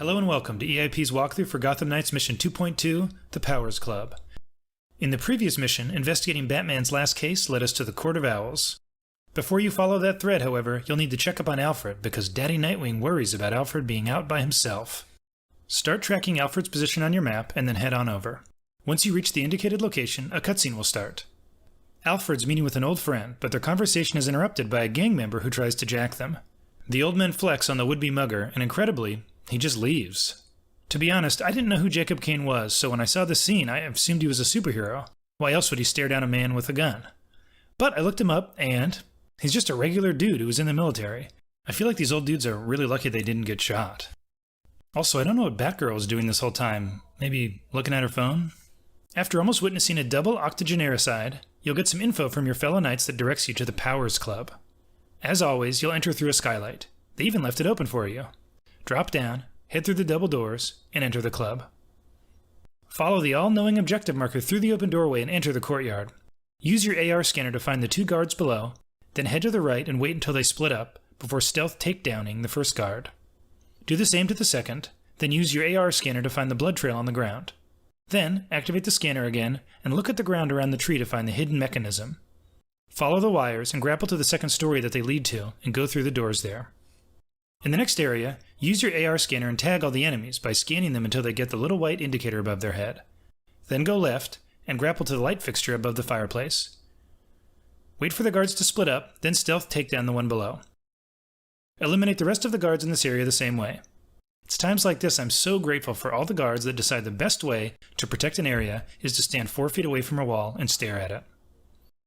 Hello and welcome to EIP's walkthrough for Gotham Knights Mission 2.2, The Powers Club. In the previous mission, investigating Batman's last case led us to the Court of Owls. Before you follow that thread, however, you'll need to check up on Alfred, because Daddy Nightwing worries about Alfred being out by himself. Start tracking Alfred's position on your map, and then head on over. Once you reach the indicated location, a cutscene will start. Alfred's meeting with an old friend, but their conversation is interrupted by a gang member who tries to jack them. The old men flex on the would-be mugger, and incredibly, he just leaves. To be honest, I didn't know who Jacob Kane was, so when I saw this scene, I assumed he was a superhero. Why else would he stare down a man with a gun? But I looked him up, and he's just a regular dude who was in the military. I feel like these old dudes are really lucky they didn't get shot. Also, I don't know what Batgirl was doing this whole time. Maybe looking at her phone? After almost witnessing a double octogenericide, you'll get some info from your fellow knights that directs you to the Powers Club. As always, you'll enter through a skylight. They even left it open for you. Drop down, head through the double doors, and enter the club. Follow the all-knowing objective marker through the open doorway and enter the courtyard. Use your AR scanner to find the two guards below, then head to the right and wait until they split up before stealth takedowning the first guard. Do the same to the second, then use your AR scanner to find the blood trail on the ground. Then, activate the scanner again and look at the ground around the tree to find the hidden mechanism. Follow the wires and grapple to the second story that they lead to and go through the doors there. In the next area, use your AR scanner and tag all the enemies by scanning them until they get the little white indicator above their head. Then go left and grapple to the light fixture above the fireplace. Wait for the guards to split up, then stealth take down the one below. Eliminate the rest of the guards in this area the same way. It's times like this I'm so grateful for all the guards that decide the best way to protect an area is to stand 4 feet away from a wall and stare at it.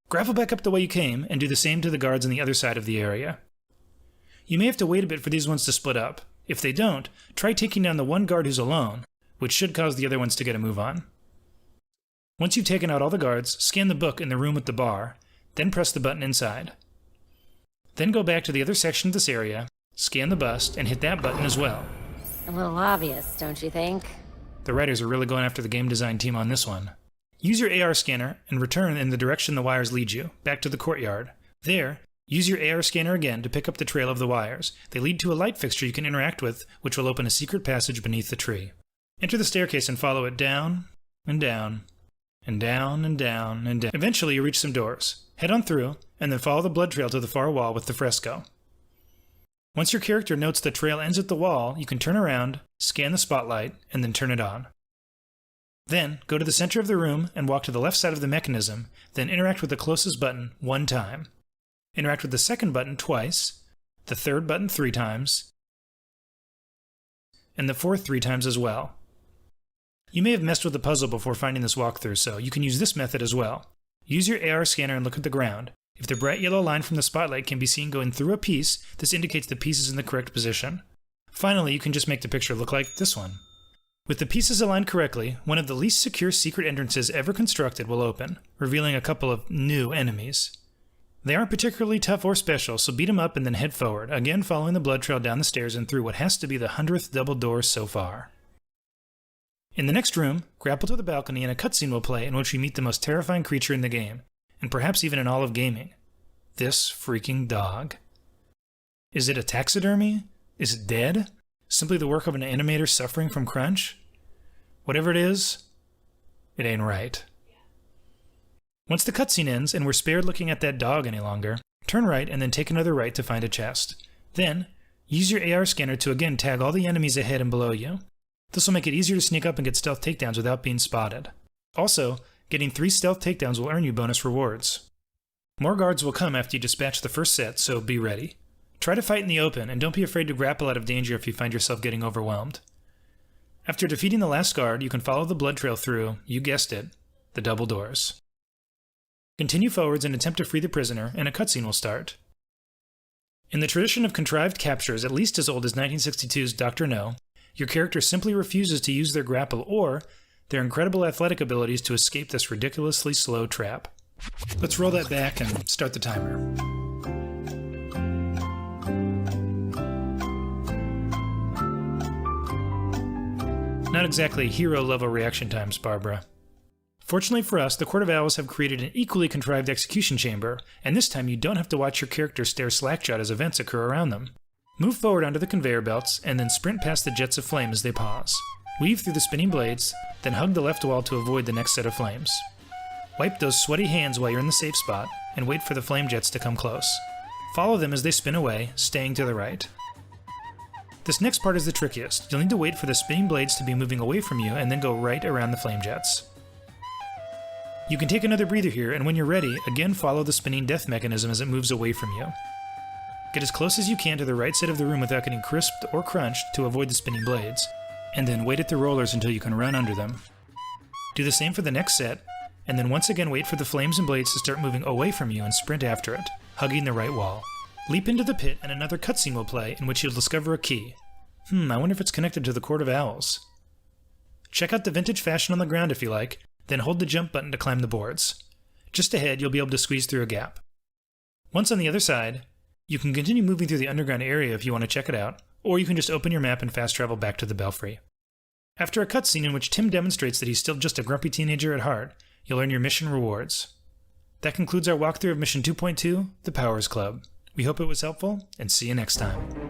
Grapple back up the way you came and do the same to the guards on the other side of the area. You may have to wait a bit for these ones to split up. If they don't, try taking down the one guard who's alone, which should cause the other ones to get a move on. Once you've taken out all the guards, scan the book in the room with the bar, then press the button inside. Then go back to the other section of this area, scan the bust, and hit that button as well. A little obvious, don't you think? The writers are really going after the game design team on this one. Use your AR scanner and return in the direction the wires lead you, back to the courtyard. There, use your AR scanner again to pick up the trail of the wires. They lead to a light fixture you can interact with, which will open a secret passage beneath the tree. Enter the staircase and follow it down, and down, and down, and down, and down. Eventually you reach some doors. Head on through, and then follow the blood trail to the far wall with the fresco. Once your character notes the trail ends at the wall, you can turn around, scan the spotlight, and then turn it on. Then, go to the center of the room and walk to the left side of the mechanism, then interact with the closest button 1 time. Interact with the second button twice, the third button 3 times, and the fourth 3 times as well. You may have messed with the puzzle before finding this walkthrough, so you can use this method as well. Use your AR scanner and look at the ground. If the bright yellow line from the spotlight can be seen going through a piece, this indicates the piece is in the correct position. Finally, you can just make the picture look like this one. With the pieces aligned correctly, one of the least secure secret entrances ever constructed will open, revealing a couple of new enemies. They aren't particularly tough or special, so beat them up and then head forward, again following the blood trail down the stairs and through what has to be the 100th double door so far. In the next room, grapple to the balcony and a cutscene will play in which we meet the most terrifying creature in the game, and perhaps even in all of gaming. This freaking dog. Is it a taxidermy? Is it dead? Simply the work of an animator suffering from crunch? Whatever it is, it ain't right. Once the cutscene ends and we're spared looking at that dog any longer, turn right and then take another right to find a chest. Then, use your AR scanner to again tag all the enemies ahead and below you. This will make it easier to sneak up and get stealth takedowns without being spotted. Also, getting 3 stealth takedowns will earn you bonus rewards. More guards will come after you dispatch the first set, so be ready. Try to fight in the open, and don't be afraid to grapple out of danger if you find yourself getting overwhelmed. After defeating the last guard, you can follow the blood trail through, you guessed it, the double doors. Continue forwards and attempt to free the prisoner, and a cutscene will start. In the tradition of contrived captures at least as old as 1962's Dr. No, your character simply refuses to use their grapple or their incredible athletic abilities to escape this ridiculously slow trap. Let's roll that back and start the timer. Not exactly hero-level reaction times, Barbara. Fortunately for us, the Court of Owls have created an equally contrived execution chamber, and this time you don't have to watch your character stare slackjawed as events occur around them. Move forward onto the conveyor belts, and then sprint past the jets of flame as they pause. Weave through the spinning blades, then hug the left wall to avoid the next set of flames. Wipe those sweaty hands while you're in the safe spot, and wait for the flame jets to come close. Follow them as they spin away, staying to the right. This next part is the trickiest. You'll need to wait for the spinning blades to be moving away from you, and then go right around the flame jets. You can take another breather here, and when you're ready, again follow the spinning death mechanism as it moves away from you. Get as close as you can to the right side of the room without getting crisped or crunched to avoid the spinning blades, and then wait at the rollers until you can run under them. Do the same for the next set, and then once again wait for the flames and blades to start moving away from you and sprint after it, hugging the right wall. Leap into the pit and another cutscene will play in which you'll discover a key. I wonder if it's connected to the Court of Owls. Check out the vintage fashion on the ground if you like, then hold the jump button to climb the boards. Just ahead, you'll be able to squeeze through a gap. Once on the other side, you can continue moving through the underground area if you want to check it out, or you can just open your map and fast travel back to the Belfry. After a cutscene in which Tim demonstrates that he's still just a grumpy teenager at heart, you'll earn your mission rewards. That concludes our walkthrough of Mission 2.2, The Powers Club. We hope it was helpful, and see you next time.